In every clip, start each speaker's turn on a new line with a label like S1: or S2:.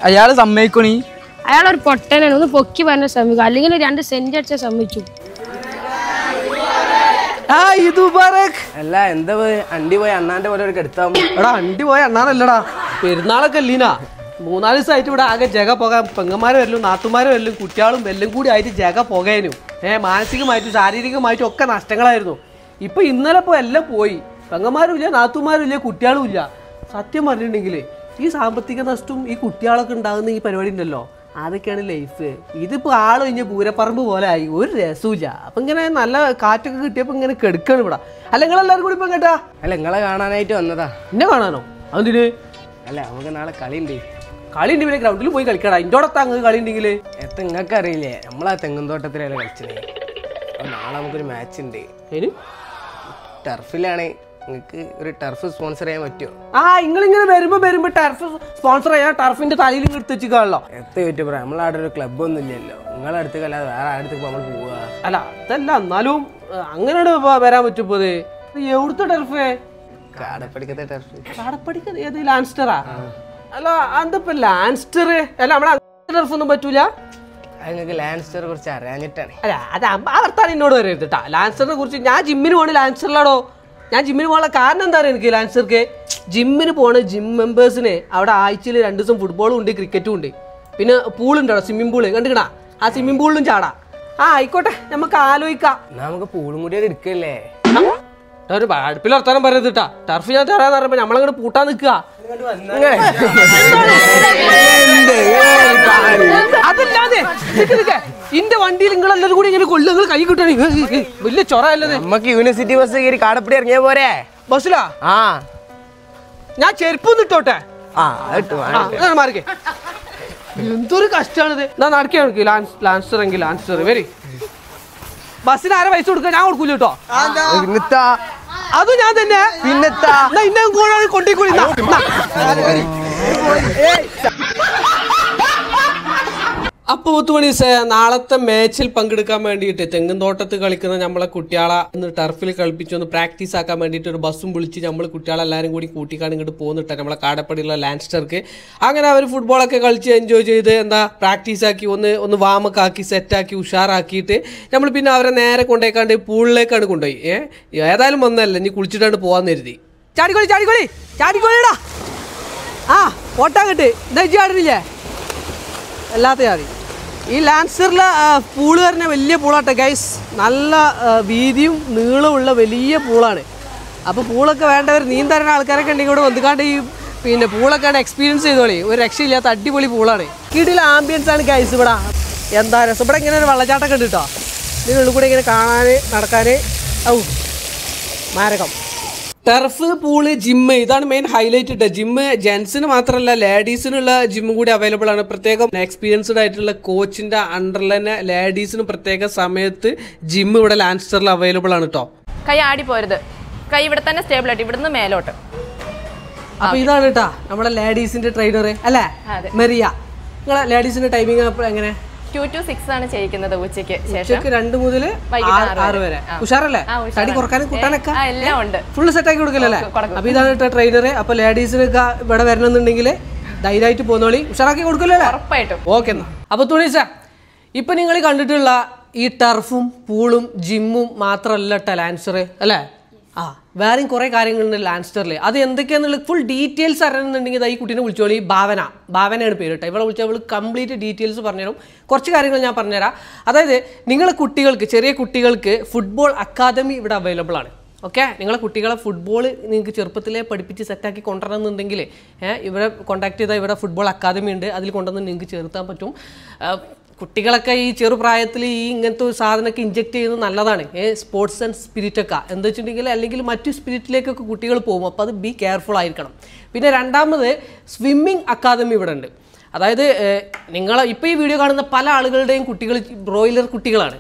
S1: അയാൾ സമ്മതിക്കണി?
S2: അയാളൊരു പൊട്ടനാണ്. ഒന്ന് പൊക്കി പറഞ്ഞ സമ്മതിക്കും, അല്ലെങ്കിൽ 2 സെന്റ് അടിച്ച സമ്മതിച്ചു.
S3: അല്ല എന്താ അണ്ടി പോയി അണ്ണാന്റെ പോലെ കെടുത്താം.
S4: എടാ അണ്ടി പോയ അണ്ണാനല്ലടാ, പെരുന്നാളൊക്കെ അല്ലീനാ. 3-4 ദിവസമായിട്ട് ഇവിടെ ആകെ ജഗ പോകാൻ, പെങ്ങന്മാര് വരലും നാത്തുമാര് വരലും കുട്ടികളും എല്ലാം കൂടി ആയിട്ട് ജഗ പോകാനും മാനസികമായിട്ടും ശാരീരികമായിട്ടും ഒക്കെ നഷ്ടങ്ങളായിരുന്നു. ഇപ്പൊ ഇന്നലെ ഇപ്പൊ എല്ലാം പോയി. പെങ്ങന്മാരും ഇല്ല, നാത്തുമാരും ഇല്ല, കുട്ടികളും ഇല്ല. സത്യം പറഞ്ഞിട്ടുണ്ടെങ്കിൽ ഈ സാമ്പത്തിക നഷ്ടവും ഈ കുട്ടികളൊക്കെ ഉണ്ടാകുന്ന ഈ പരിപാടി ഉണ്ടല്ലോ, അതൊക്കെയാണ് ലൈഫ്. ഇതിപ്പോൾ ആൾ കഴിഞ്ഞ പൂരപ്പറമ്പ് പോലെ ആയി, ഒരു രസമില്ല. അപ്പം ഇങ്ങനെ നല്ല കാറ്റൊക്കെ കിട്ടിയപ്പോൾ ഇങ്ങനെ കെടുക്കാണ് ഇവിടെ. അല്ല നിങ്ങളെല്ലാവരും കൂടി ഇപ്പം കേട്ടാ?
S3: അല്ല നിങ്ങളെ കാണാനായിട്ട് വന്നതാ.
S4: എന്നെ കാണാനോ? അതിന്
S3: അല്ല നമുക്ക് നാളെ കളിയുണ്ട്.
S4: കളി ഉണ്ട്, പിന്നെ ഗ്രൗണ്ടിൽ പോയി കളിക്കടാ. ഇൻ്റോടത്താ അങ്ങ് കളി ഉണ്ടെങ്കിൽ
S3: നിങ്ങൾക്ക് അറിയില്ലേ, നമ്മളാ തെങ്ങുംതോട്ടത്തിലല്ലേ കളിച്ചത്. നാളെ നമുക്കൊരു മാച്ച് ഉണ്ട്. ടർഫിലാണ്. നിങ്ങൾക്ക് ഒരു ടർഫ് സ്പോൺസർ ചെയ്യാൻ പറ്റുമോ?
S4: നിങ്ങളിങ്ങനെ വരുമ്പോ ടർഫ് സ്പോൺസർ ചെയ്യാൻ ടർഫിന്റെ തലയിൽ എടുത്ത് വെച്ചിക്കാണല്ലോ.
S3: പറ്റും. നമ്മളവിടെ ഒരു ക്ലബ് ഒന്നും ഇല്ലല്ലോ. നിങ്ങളെ അടുത്തേക്ക് അല്ലാതെ വേറെ അടുത്തേക്ക് നമ്മൾ പോവുക.
S4: അല്ല അതല്ല, എന്നാലും അങ്ങനെയാണ് വരാൻ പറ്റുമ്പോ. എവിടുത്തെ ടർഫ്?
S3: കാടപ്പടിക്കത്തെ ടർഫ്.
S4: കാടപ്പടിക്ക ഏത്? ലാൻസ്റ്ററാ? അല്ല അതിപ്പോ ലാൻസ്റ്റർ അല്ല, നമ്മളെ ടർഫ് ഒന്നും പറ്റൂല.
S3: അത് നിങ്ങൾക്ക് ലാൻസ്റ്ററെ കുറിച്ച് അറിയാഞ്ഞിട്ടാണ്.
S4: അല്ല അത് അവർത്താൻ എന്നോട് വരരുത് കേട്ടാ. ലാൻസ്റ്ററിനെ കുറിച്ച് ഞാൻ ജിമ്മിന് പോണ ലാൻസ്റ്ററിലാടോ. ഞാൻ ജിമ്മിന് പോകാനുള്ള കാരണം എന്താ പറയുക എനിക്ക് ലാൻസ്റ്റർക്ക്? ജിമ്മിന് പോണ ജിം മെമ്പേഴ്സിന് അവിടെ ആഴ്ചയിൽ 2 ദിവസം ഫുട്ബോളും ഉണ്ട്, ക്രിക്കറ്റും ഉണ്ട്, പിന്നെ പൂളുണ്ടോ, സ്വിമ്മിംഗ് പൂള് കണ്ടിക്കണ? ആ സ്വിമ്മിംഗ് പൂളിലും ചാടാ. ആയിക്കോട്ടെ, നമുക്ക് ആലോചിക്കാം.
S3: നമുക്ക് പൂളും കൂടി എടുക്കല്ലേ?
S4: ഒരു അടുപ്പിൽ വർത്താനം പറയരുത് കേട്ടാ. ടർഫ് ഞാൻ തരാന്ന് പറയുമ്പോ നമ്മളങ്ങോട്ട് പൂട്ടാൻ നിൽക്കുക. അതല്ലാതെ ഇന്റെ വണ്ടിയിൽ നിങ്ങളെല്ലാരും കൂടി ഇങ്ങനെ കൊള്ളു, നിങ്ങൾ കൈ കിട്ടണ വലിയ ചൊറ അല്ലത്.
S3: നമുക്ക് യൂണിവേഴ്സിറ്റി ബസ് കയറി കാടപ്പടി ഇറങ്ങിയ പോരെ?
S4: ബസ്സിലാ? ഞാൻ ചെരുപ്പൊന്നും ഇട്ടോട്ടെ. മാറിക്കേ. എന്തൊരു കഷ്ടാണിത്. ഞാൻ നടക്കാൻ നോക്കി. ലാൻസ്റ്റർ എങ്കിൽ ലാൻസ്റ്റർ വരി. ബസ്സിന് ആരെ പൈസ കൊടുക്കുക? ഞാൻ കൊടുക്കൂല കേട്ടോ. അത് ഞാൻ തന്നെ.
S3: പിന്നെത്താ
S4: ഇന്നെ കൊണ്ടേക്കൂടി. അപ്പോൾ 10 മണി നാളത്തെ മാച്ചിൽ പങ്കെടുക്കാൻ വേണ്ടിയിട്ട് തെങ്ങുംതോട്ടത്ത് കളിക്കുന്ന നമ്മളെ കുട്ടികളെ ഒന്ന് ടർഫിൽ കളിപ്പിച്ച് ഒന്ന് പ്രാക്ടീസ് ആക്കാൻ വേണ്ടിയിട്ട് ഒരു ബസ്സും വിളിച്ച് നമ്മൾ കുട്ടികളെല്ലാവരും കൂടി കൂട്ടിക്കാണ് ഇങ്ങോട്ട് പോകുന്നിട്ട് നമ്മളെ കാടപ്പടിയുള്ള ലാൻസ്റ്റർക്ക്. അങ്ങനെ അവർ ഫുട്ബോളൊക്കെ കളിച്ച് എൻജോയ് ചെയ്ത് പ്രാക്ടീസ് ആക്കി ഒന്ന് വാമൊക്കെ ആക്കി സെറ്റാക്കി ഉഷാറാക്കിയിട്ട് നമ്മൾ പിന്നെ അവരെ നേരെ കൊണ്ടേക്കാണ്ട് പൂളിലേക്കാണ് കൊണ്ടുപോയി. ഏതായാലും വന്നല്ല, ഇനി കുളിച്ചിട്ടാണ് പോകാമെന്ന് കരുതി. ചാടിക്കോളിടാ. ഓട്ടാ കിട്ട് ചാടില്ലേ? അല്ലാത്ത ജാതി. ഈ ലാൻസറിലെ പൂള് പറഞ്ഞ വലിയ പൂളാട്ടെ ഗൈസ്. നല്ല വീതിയും നീളമുള്ള വലിയ പൂളാണ്. അപ്പോൾ പൂളൊക്കെ വേണ്ടവർ നീന്തരുന്ന ആൾക്കാരൊക്കെ ഉണ്ടെങ്കിൽ ഇവിടെ വന്നുകാണ്ട് ഈ പിന്നെ പൂളൊക്കെ എക്സ്പീരിയൻസ് ചെയ്തോളി. ഒരു രക്ഷയില്ലാത്ത അടിപൊളി പൂളാണ്. കിടില ആംബിയൻസ് ആണ് ഗൈസ് ഇവിടെ. എന്താ രസം. ഇവിടെ ഇങ്ങനെ ഒരു വെള്ളച്ചാട്ടമൊക്കെ ഉണ്ട് കേട്ടോ. ഇതിനുള്ളിൽ കൂടെ ഇങ്ങനെ കാണാൻ നടക്കാൻ മാരകം. ടർഫ്, പൂള്, ജിമ്മ്, ഇതാണ് മെയിൻ ഹൈലൈറ്റ് ഇട്ടത്. ജിമ്മ് ജെൻസിന് മാത്രമല്ല ലേഡീസിനുള്ള ജിമ്മും കൂടി അവൈലബിൾ ആണ്. പ്രത്യേകം എക്സ്പീരിയൻസ്ഡ് ആയിട്ടുള്ള കോച്ചിന്റെ അണ്ടറിൽ തന്നെ ലേഡീസിന് പ്രത്യേക സമയത്ത് ജിമ്മ് ഇവിടെ ലാൻസ്റ്ററിൽ അവൈലബിൾ ആണ് കേട്ടോ.
S5: കൈ ആടി പോരുത്, കൈ ഇവിടെ തന്നെ സ്റ്റേബിൾ ആയിട്ട് ഇവിടുന്ന് മേലോട്ട്.
S4: അപ്പൊ ഇതാണ് കേട്ടാ നമ്മുടെ ലേഡീസിന്റെ ട്രെയിനർ അല്ലേ, മെറിയ. നിങ്ങളെ ലേഡീസിന്റെ ടൈമിംഗ് എങ്ങനെ?
S5: 2 to 6 ആണ് ചെയ്യിക്കുന്നത് ഉച്ചയ്ക്ക് ശേഷം.
S4: ഉച്ചയ്ക്ക് 2 മുതൽ 6 വരെ. ഉഷാറല്ലേ? തടി കുറക്കാനും കൂട്ടാനൊക്കെ
S5: എല്ലാം ഉണ്ട്.
S4: ഫുള്ള് സെറ്റാക്കി കൊടുക്കല്ലേ? അപ്പൊ ഇതാണ് കേട്ടോ ട്രെയിനർ. അപ്പൊ ലേഡീസിനൊക്കെ ഇവിടെ വരണമെന്നുണ്ടെങ്കിൽ ധൈര്യമായിട്ട് പോന്നോളി, ഉഷാറാക്കി കൊടുക്കല്ലോ.
S5: ഉറപ്പായിട്ടും.
S4: ഓക്കെ എന്നാ. അപ്പൊ തുണീസ, ഇപ്പൊ നിങ്ങൾ കണ്ടിട്ടുള്ള ഈ ടർഫും പൂളും ജിമ്മും മാത്രമല്ല ലാൻസർ അല്ലേ? വേറെയും കുറേ കാര്യങ്ങളുണ്ട് ലാൻസ്റ്ററിൽ. അത് എന്തൊക്കെയാണെന്നുള്ള ഫുൾ ഡീറ്റെയിൽസ് അറിയണമെന്നുണ്ടെങ്കിൽ ഈ കുട്ടീനെ വിളിച്ചോളി. ഭാവനയാണ് പേര് കേട്ടോ. ഇവിടെ വിളിച്ചാൽ അവൾ കംപ്ലീറ്റ് ഡീറ്റെയിൽസ് പറഞ്ഞുതരും. കുറച്ച് കാര്യങ്ങൾ ഞാൻ പറഞ്ഞുതരാം. അതായത് നിങ്ങളെ കുട്ടികൾക്ക്, ചെറിയ കുട്ടികൾക്ക് ഫുട്ബോൾ അക്കാദമി ഇവിടെ അവൈലബിൾ ആണ്. ഓക്കെ, നിങ്ങളെ കുട്ടികളെ ഫുട്ബോൾ നിങ്ങൾക്ക് ചെറുപ്പത്തിലേ പഠിപ്പിച്ച് സെറ്റാക്കി കൊണ്ടുവരണമെന്നുണ്ടെങ്കിൽ ഇവിടെ കോൺടാക്ട് ചെയ്താൽ ഇവിടെ ഫുട്ബോൾ അക്കാദമി ഉണ്ട്. അതിൽ കൊണ്ടുവന്ന് നിങ്ങൾക്ക് ചേർത്താൻ പറ്റും. കുട്ടികളൊക്കെ ഈ ചെറുപ്രായത്തിൽ ഈ ഇങ്ങനത്തെ ഒരു സാധനമൊക്കെ ഇഞ്ചെക്ട് ചെയ്യുന്നത് നല്ലതാണ്. സ്പോർട്സ് ആൻഡ് സ്പിരിറ്റൊക്കെ എന്താ വെച്ചിട്ടുണ്ടെങ്കിൽ അല്ലെങ്കിൽ മറ്റു സ്പിരിറ്റിലേക്കൊക്കെ കുട്ടികൾ പോകും. അപ്പോൾ അത് ബി കെയർഫുൾ ആയിരിക്കണം. പിന്നെ രണ്ടാമത് സ്വിമ്മിങ് അക്കാദമി ഇവിടെ ഉണ്ട്. അതായത് ഇപ്പോൾ ഈ വീഡിയോ കാണുന്ന പല ആളുകളുടെയും കുട്ടികൾ ബ്രോയിലർ കുട്ടികളാണ്.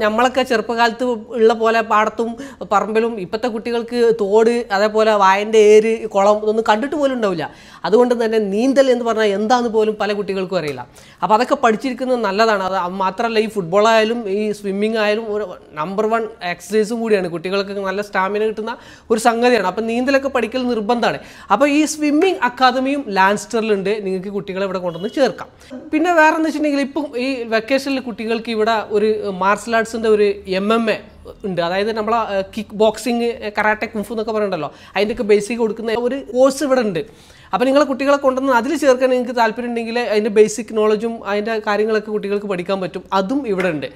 S4: നമ്മളൊക്കെ ചെറുപ്പകാലത്ത് ഉള്ള പോലെ പാടത്തും പറമ്പിലും ഇപ്പോഴത്തെ കുട്ടികൾക്ക് തോട്, അതേപോലെ വായൻ്റെ ഏര്, കുളം ഇതൊന്നും കണ്ടിട്ട് പോലും ഉണ്ടാവില്ല. അതുകൊണ്ട് തന്നെ നീന്തൽ എന്ന് പറഞ്ഞാൽ എന്താണെന്ന് പോലും പല കുട്ടികൾക്കും അറിയില്ല. അപ്പോൾ അതൊക്കെ പഠിച്ചിരിക്കുന്നത് നല്ലതാണ്. അത് മാത്രമല്ല ഈ ഫുട്ബോളായാലും ഈ സ്വിമ്മിംഗ് ആയാലും ഒരു നമ്പർ 1 എക്സസൈസും കൂടിയാണ്. കുട്ടികൾക്ക് നല്ല സ്റ്റാമിന കിട്ടുന്ന ഒരു സംഗതിയാണ്. അപ്പോൾ നീന്തലൊക്കെ പഠിക്കൽ നിർബന്ധമാണ്. അപ്പോൾ ഈ സ്വിമ്മിംഗ് അക്കാദമിയും ലാൻസ്റ്ററിലുണ്ട്. നിങ്ങൾക്ക് കുട്ടികളെ ഇവിടെ കൊണ്ടുവന്ന് ചേർക്കാം. പിന്നെ വേറെ എന്ന് വെച്ചിട്ടുണ്ടെങ്കിൽ ഇപ്പം ഈ വെക്കേഷനിൽ കുട്ടികൾക്ക് ഇവിടെ ഒരു മാർഷൽ ആർട്സിൻ്റെ ഒരു MMA ഉണ്ട്. അതായത് നമ്മളെ കിക്ക് ബോക്സിങ്, കരാട്ടെ, കുംഫു എന്നൊക്കെ പറയുന്നുണ്ടല്ലോ, അതിൻ്റെയൊക്കെ ബേസിക് കൊടുക്കുന്ന ഒരു കോഴ്സ് ഇവിടെ ഉണ്ട്. അപ്പോൾ നിങ്ങളെ കുട്ടികളെ കൊണ്ടുവന്ന് അതിൽ ചേർക്കാൻ നിങ്ങൾക്ക് താല്പര്യം ഉണ്ടെങ്കിൽ അതിൻ്റെ ബേസിക് നോളജും അതിൻ്റെ കാര്യങ്ങളൊക്കെ കുട്ടികൾക്ക് പഠിക്കാൻ പറ്റും. അതും ഇവിടെ ഉണ്ട്.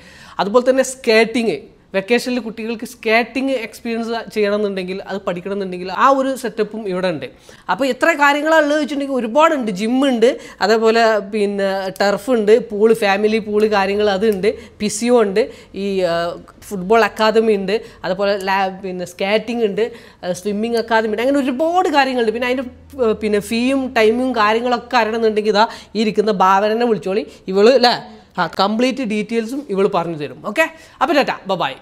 S4: അതുപോലെ തന്നെ സ്കേറ്റിങ്, വെക്കേഷനിൽ കുട്ടികൾക്ക് സ്കേറ്റിംഗ് എക്സ്പീരിയൻസ് ചെയ്യണമെന്നുണ്ടെങ്കിൽ, അത് പഠിക്കണമെന്നുണ്ടെങ്കിൽ ആ ഒരു സെറ്റപ്പും ഇവിടെ ഉണ്ട്. അപ്പോൾ എത്ര കാര്യങ്ങളുള്ളത് വെച്ചിട്ടുണ്ടെങ്കിൽ ഒരുപാടുണ്ട്. ജിമ്മുണ്ട്, അതേപോലെ പിന്നെ ടർഫ് ഉണ്ട്, പൂള്, ഫാമിലി പൂള് കാര്യങ്ങൾ അതുണ്ട്, പിസിയോ ഉണ്ട്, ഈ ഫുട്ബോൾ അക്കാദമി ഉണ്ട്, അതുപോലെ പിന്നെ സ്കേറ്റിംഗ് ഉണ്ട്, സ്വിമ്മിങ് അക്കാദമി ഉണ്ട്. അങ്ങനെ ഒരുപാട് കാര്യങ്ങളുണ്ട്. പിന്നെ അതിൻ്റെ ഫീയും ടൈമും കാര്യങ്ങളൊക്കെ അറിയണമെന്നുണ്ടെങ്കിൽ ഇതാ ഈ ഇരിക്കുന്ന ഭാവനനെ വിളിച്ചോളി. ഇവള് അല്ലേ കംപ്ലീറ്റ് ഡീറ്റെയിൽസും ഇവൾ പറഞ്ഞു തരും. ഓക്കെ, അപ്പോൾ ടാറ്റാ, ബൈ.